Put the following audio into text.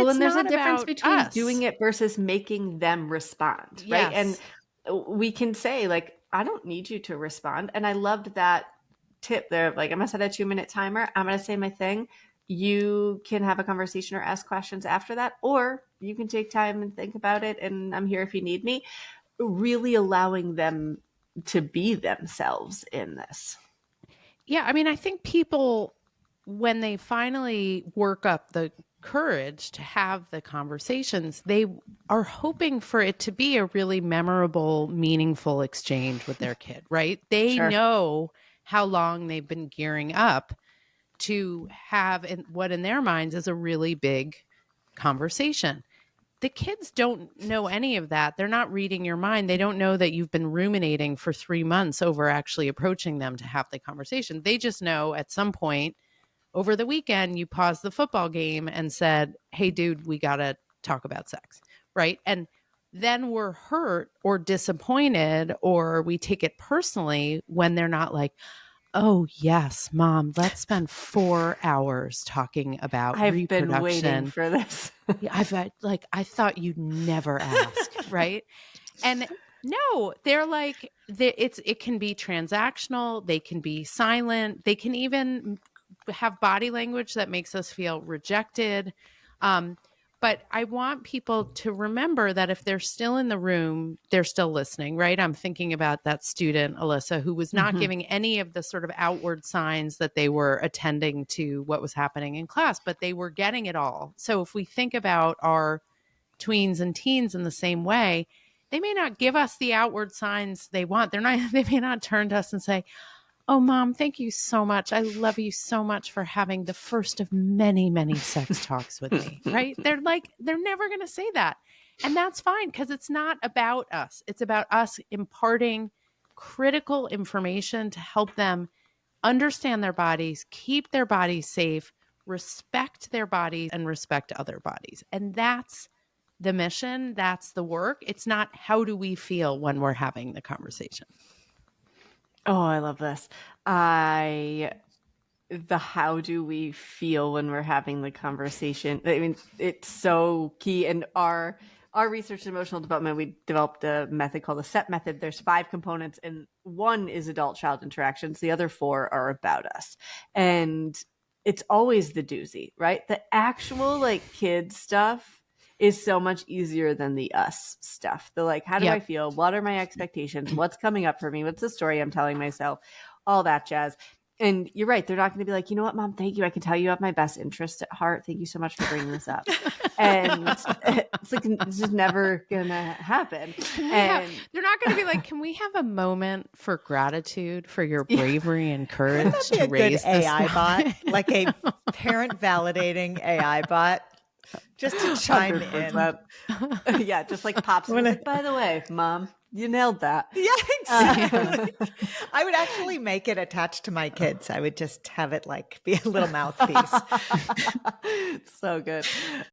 Well, it's and there's a not difference about between us. doing it versus making them respond, right? And Yes. we can say, like, I don't need you to respond. And I loved that tip there. Like, I'm going to set a 2-minute timer. I'm going to say my thing. You can have a conversation or ask questions after that, or you can take time and think about it. And I'm here if you need me. Really allowing them to be themselves in this. Yeah, I mean, I think people, when they finally work up the courage to have the conversations, they are hoping for it to be a really memorable, meaningful exchange with their kid, right? They Sure. know how long they've been gearing up to have what in their minds is a really big conversation. The kids don't know any of that. They're not reading your mind. They don't know that you've been ruminating for 3 months over actually approaching them to have the conversation. They just know at some point over the weekend, you paused the football game and said, "Hey, dude, we got to talk about sex." Right. And then we're hurt or disappointed, or we take it personally when they're not like, "Oh, yes, mom, let's spend 4 hours talking about I've been waiting reproduction." for this. Yeah, I've had, like, I thought you'd never ask, right? And no, they're like, it can be transactional, they can be silent, they can even have body language that makes us feel rejected. But I want people to remember that if they're still in the room, they're still listening, right? I'm thinking about that student, Alyssa, who was not giving any of the sort of outward signs that they were attending to what was happening in class, but they were getting it all. So if we think about our tweens and teens in the same way, they may not give us the outward signs they want. They may not turn to us and say, "Oh, mom, thank you so much. I love you so much for having the first of many, many sex talks with me," right? They're never going to say that. And that's fine, because it's not about us. It's about us imparting critical information to help them understand their bodies, keep their bodies safe, respect their bodies, and respect other bodies. And that's the mission. That's the work. It's not how do we feel when we're having the conversation. Oh, I love this. The how do we feel when we're having the conversation? I mean, it's so key. And our research in emotional development, we developed a method called the SET method. There's 5 components, and one is adult-child interactions. The other 4 are about us. And it's always the doozy, right? The actual like kid stuff is so much easier than the us stuff. The like, how do I feel? What are my expectations? What's coming up for me? What's the story I'm telling myself? All that jazz. And you're right. They're not going to be like, you know what, mom, thank you. I can tell you have my best interest at heart. Thank you so much for bringing this up. And it's like, it's just never going to happen. They're not going to be like, "Can we have a moment for gratitude for your bravery and courage to raise good this AI bot, like a parent validating AI bot, just to chime in. Yeah, just like pops in. Like, by the way, mom, you nailed that. Yeah, exactly. I would actually make it attached to my kids. I would just have it like be a little mouthpiece. So good.